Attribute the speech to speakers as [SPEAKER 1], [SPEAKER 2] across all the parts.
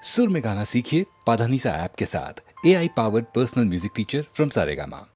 [SPEAKER 1] सुर में गाना सीखिए पाधानीसा ऐप के साथ। AI powered personal music teacher from Saregama.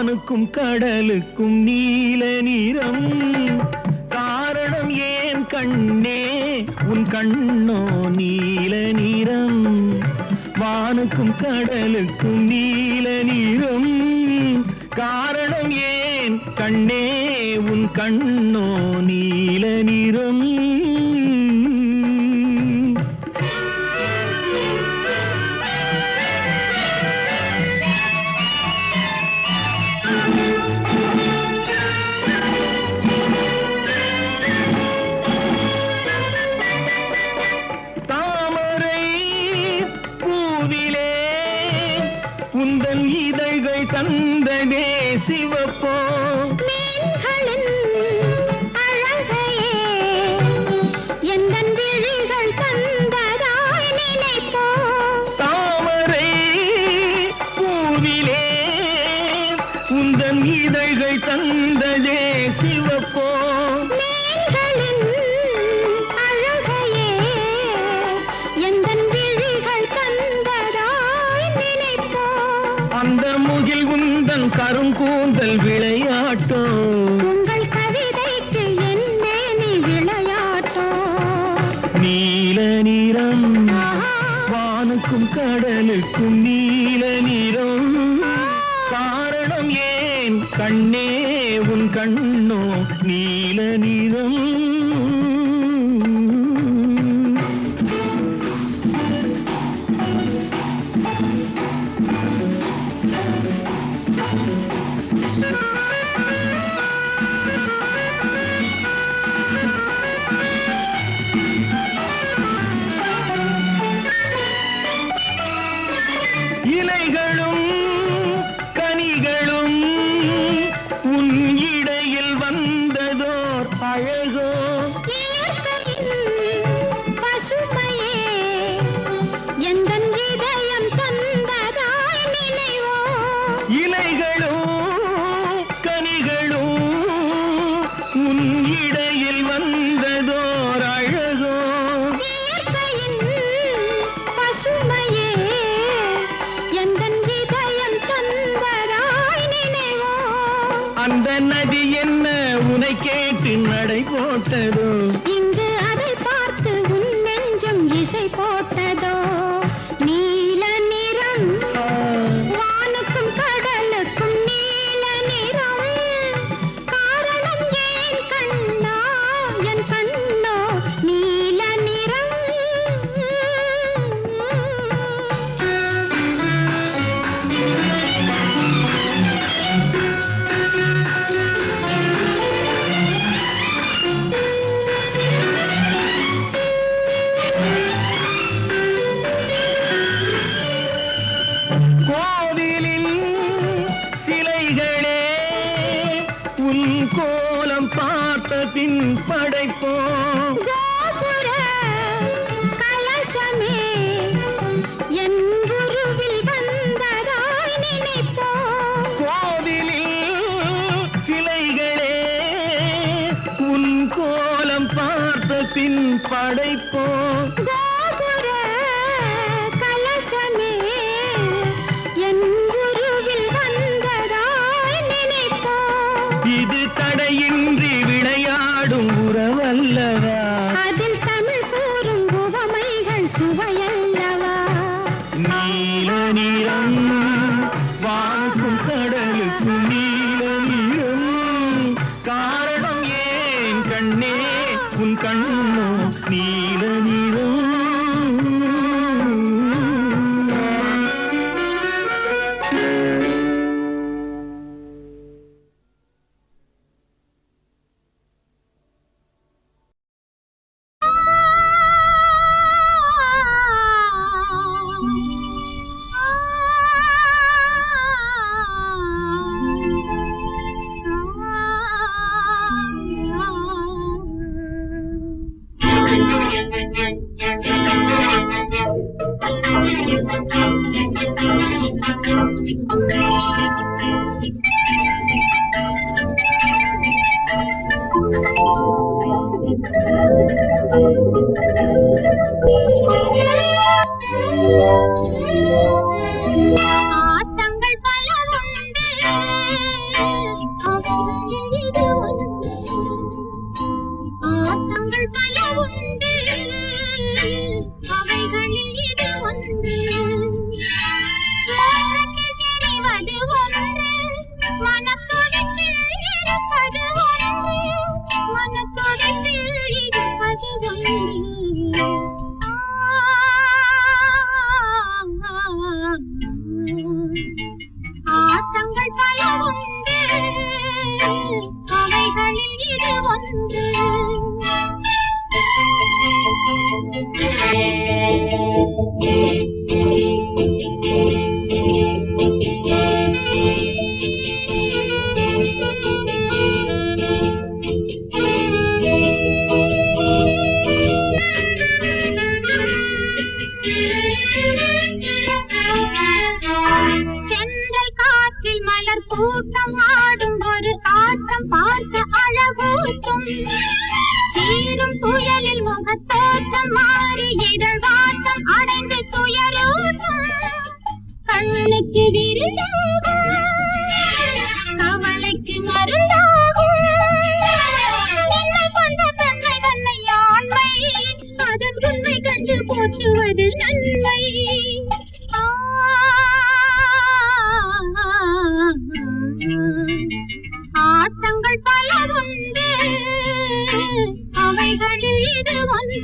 [SPEAKER 2] வானுக்கும் கடலுக்கும் நீல நிறம் காரணம் ஏன் கண்ணே உன் கண்ணோ நீல நிறம் வானுக்கும் கடலுக்கும் நீல நிறம் காரணம் ஏன் கண்ணே உன் கண்ணோ நீல நிறம் தந்ததே சிவப்போ மீன்களின் அழகையே எந்தன் விழிகள் தந்ததாய் நினைப்போ தாமரை பூவிலே உந்தன் இதழ்கள் தந்ததே சிவப்போ மீன்களின் அழகையே எந்தன் விழிகள் தந்ததாய் நினைப்போ அந்த முகில் உந்தன் கருங்கூந்தல் விளையாட்டோ உங்கள் கவிதைக்கு என்னே நீ விளையாட்டோ நீல நிறம் வானுக்கும் கடலுக்கும் நீல நிறம் காரணம் ஏன் கண்ணே உன் கண்ணோ நீல நிறம் இலைகளும் கனிகளும் உன் இடையில் வந்ததோர் அழகோ பசுமையே எந்தன் இதயம் தந்ததாய் நினைவோ இலைகளும் கனிகளும் உன் இடையில் வந்ததோர் அழகோ பசுமையே அந்த நதி என்ன உனை கேட்டு நடை போட்டதோ இங்கு அதை பார்த்து உன் நெஞ்சம் இசை போட்டதோ நீல நிறம் வானுக்கும் கடலுக்கும் நீல நிறம் காரணம் ஏன் கண்ணா என் கண்ணோ நீல நிறம் கோலம் பார்த்த பின் படைப்போம் கலசமே என் குருவில் வந்ததாய் நினைப்போம் கோவிலில் சிலைகளே உன் கோலம் பார்த்த பின் படைப்போம் கலசமே என் குருவில் வந்ததாய் நினைப்போம் இது தடையின்றி விளையாடும் உறவல்லவா அதில் தமிழ் கூறும் உவமைகள் சுவையல்லவா நீல நிறம் வானுக்கும் கடலுக்கும் நீல நிறம் காரணம் ஏன் கண்ணே உன் கண்ணோ நீல நிறம் ஆட்டங்கள் பல உண்டு கூட்டம் ஆடும் ஒரு ஆட்டம் பார்க்க அழகூட்டும் சீரும் புயலில் முகத்தோட்டம் மாறி இதழ் வாட்டம் அடைந்து துயரூட்டும் கண்ணுக்கு விருந்தாகும் கவலைக்கு மருந்தாகும் என்னை கொண்ட பெண்மை தன்னை ஆண்மை அதன் உண்மை கண்டு போற்றுவது நன்மை ஆட்டங்கள் பல உண்டு அவைகளில் இது ஒன்று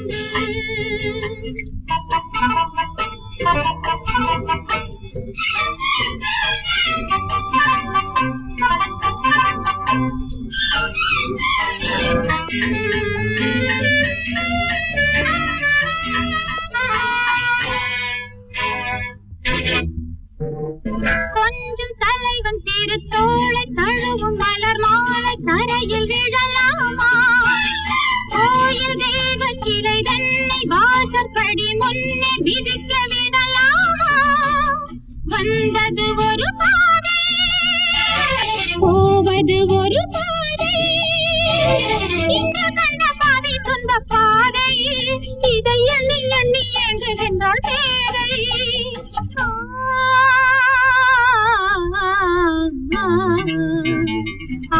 [SPEAKER 2] கொஞ்சம் தலைவன் திருத்தோளை தழுவும் மலர் மாலை கரையில் விழலாமா கோயில் தெய்வ சிலை தன்னை வாசற்படி முன்னே மிதிக்க விடலாமா வந்தது ஒரு பாதை போவது ஒரு பாதை இந்த கண்ட பாதை துன்ப பாதை இதை எண்ணி எண்ணி ஏங்குகின்றாள் பேரை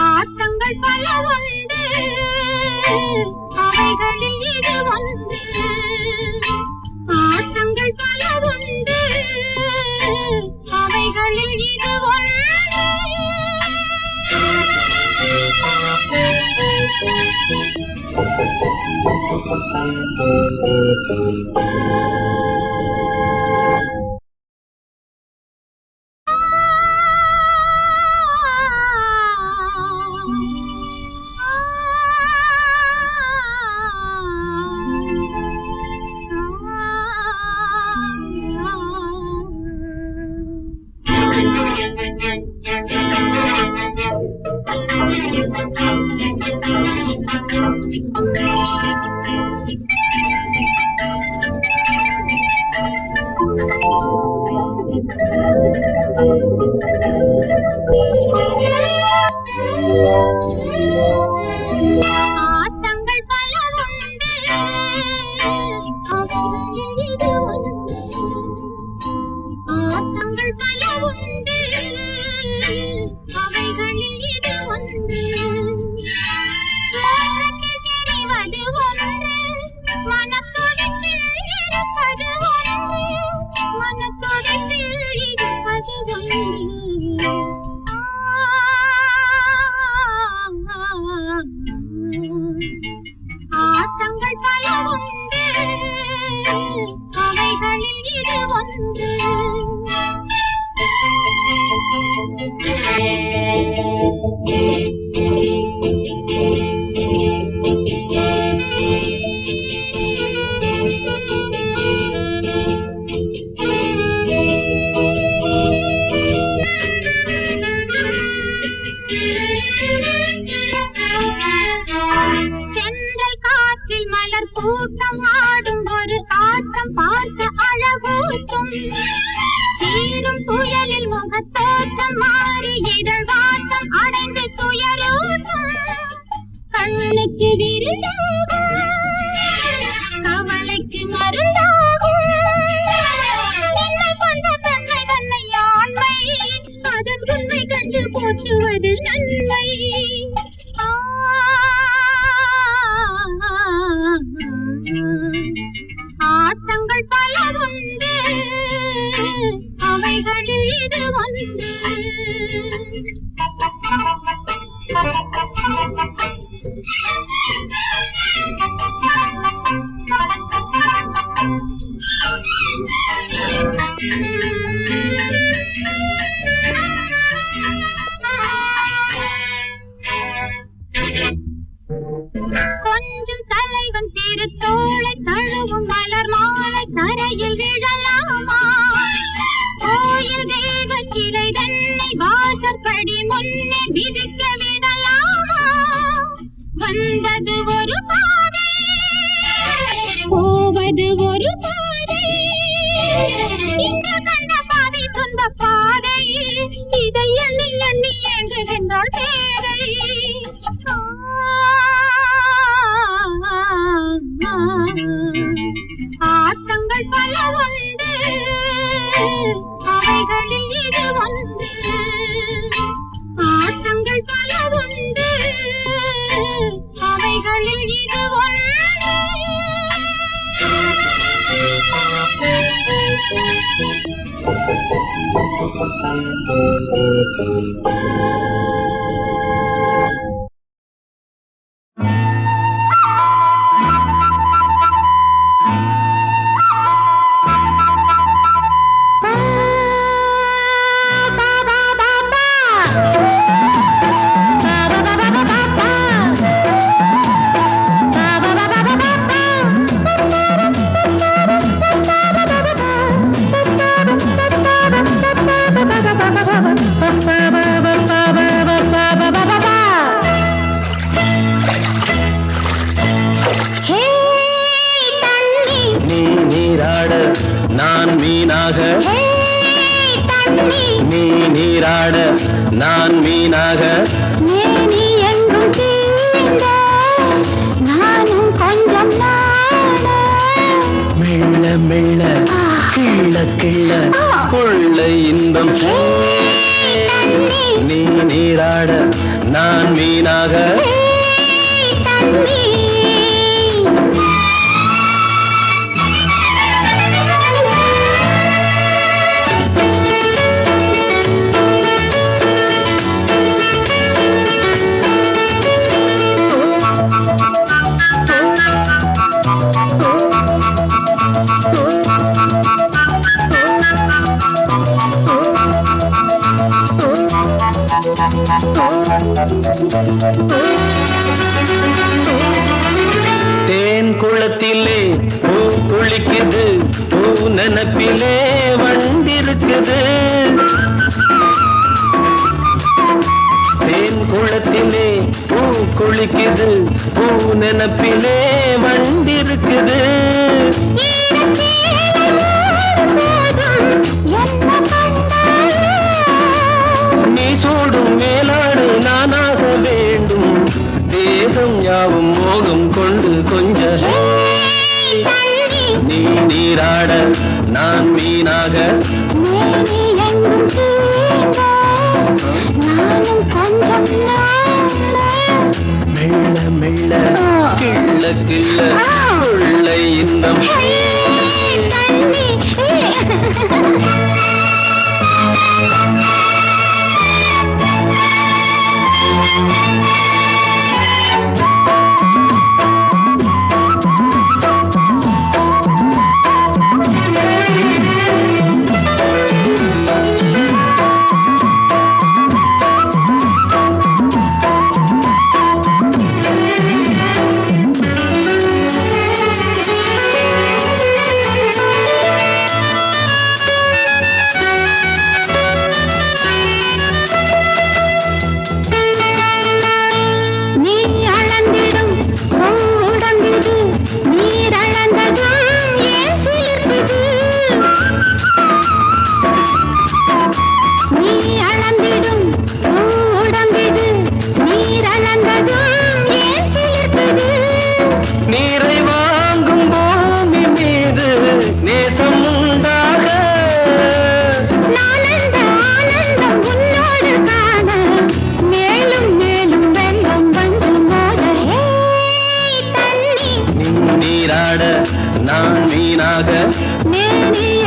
[SPEAKER 2] ஆட்டங்கள் பல உண்டு அவைகளில் இது ஒன்று ஆட்டங்கள் பல உண்டு அவைகளில் இது ஒன்று ஆட்டங்கள் பல உண்டு அவைகளில் இது ஒன்று ஆட்டங்கள் பல உண்டு அவைகளில் இது ஒன்று தெரிவது ஒன்று மனத்துடத்தில் இருப்பது ஒன்று மனத்துடத்தில் இருப்பது ஒன்று ஆட்டங்கள் பல உண்டு அவைகளில் இது ஒன்று மலர் கூட்டம் ஆடும் ஒரு ஆட்டம் பார்க்க அழகூட்டும் சீரும் புயலில் முகத்தோட்டம் மாறி இதழ் வாட்டம் அடைந்து துயரூட்டும் கண்ணுக்கு விருந்தாகும் கவலைக்கு மருந்தாகும் என்னை கொண்ட பெண்மை தன்னை ஆண்மை அதன் உண்மை கண்டு போற்றுவது நன்மை ஆட்டங்கள் பல உண்டு அவைகளில் இது ஒன்று கொஞ்சம் தலைவன் திருத்தோள் தோளை தழுவும் மலர் மாலை தரையில் விழலாமா? கோயில் தெய்வ சிலை தன்னை வாசற்படி முன்னே மிதிக்க விடலாமா? வந்தது ஒரு பாதை, போவது ஒரு பாதை. இந்த கண்ட பாதை துன்ப பாதை, இதை எண்ணி எண்ணி ஏங்குகின்றாள் பேரை. ஆட்டங்கள் பல உண்டு, அவைகளில் இது ஒன்று. ஆட்டங்கள் பல உண்டு, அவைகளில் இது ஒன்று.
[SPEAKER 3] நான் மீனாக, நீ நீராட நான் மீனாக.
[SPEAKER 2] நீ எங்கும் தீண்ட நானும் கொஞ்சம் நாட.
[SPEAKER 3] மெல்ல மெல்ல கிள்ள கிள்ள கொள்ள இன்பம். நீ நீராட நான் மீனாக. தேன் குளத்திலே பூ குளிக்குது, பூ நினப்பிலே வண்டிருக்குது. தேன் குளத்திலே பூ குளிக்குது, பூ நினப்பிலே வண்டிருக்குது. நீ சூடும் மேலாடு நானாக வேண்டும், தேகம் யாவும் மோகம் கொண்டு கொஞ்ச. நீ நீராட நான் மீனாக. மெல்ல மெல்ல கிள்ள கிள்ள கொள்ளை இன்பம். நான் மீனாக.
[SPEAKER 2] நீ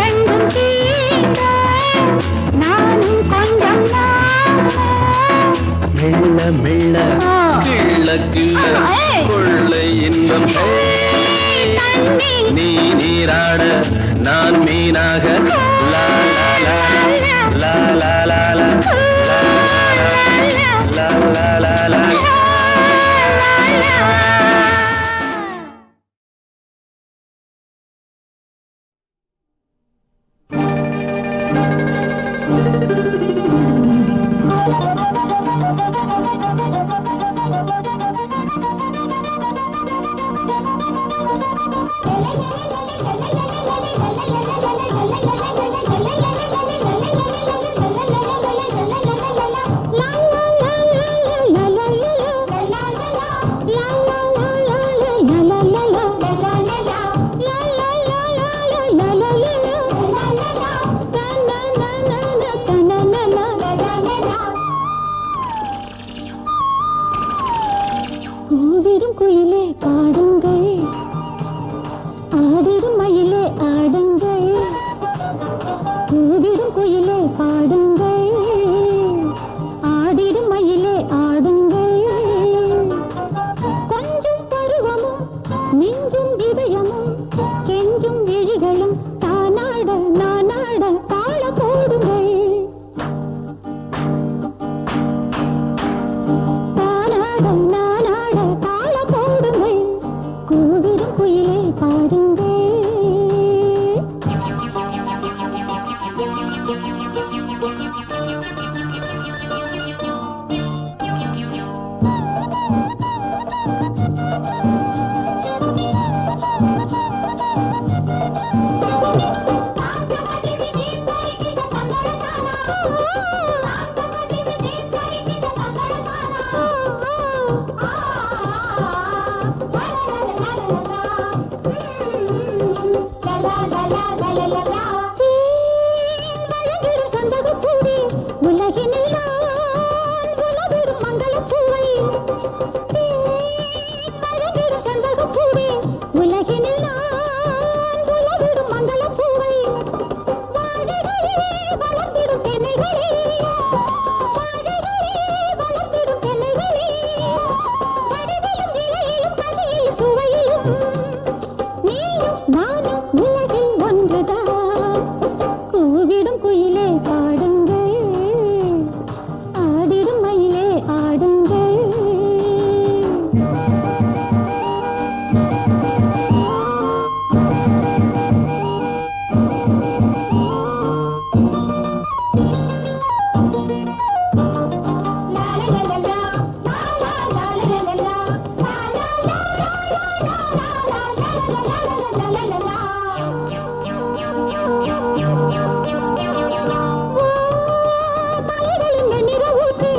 [SPEAKER 2] எங்கும் தீண்ட நானும் கொஞ்சம் நாட.
[SPEAKER 3] மெல்ல மெல்ல கிள்ள கிள்ள கொள்ளை இன்பம். நீ நீராட நான் மீனாக. லா லா லா லா லா லா லா லா லா லா லா.
[SPEAKER 2] வழங்கிடும் சந்தகப்பூவே உலகினில் நான் உலவிடும் மங்களப்பூவை வழங்கிடும் சந்தகப்பூவே உலகினில் நான் உலவிடும் மங்களப்பூவை வாழைகளே வளர்ந்திடும் தென்னைகளே வாழைகளே வளர்ந்திடும் தென்னைகளே வடிவிலும் இலையிலும் கனியிலும் சுவையிலும் நீயும் நானும் உலகில் ஒன்றுதான் கூவிடும் குயிலே பாடுங்கள் ஆடிடும் மயிலே ஆடுங்கள் மலைகளின் வெண்ணிற ஊற்றி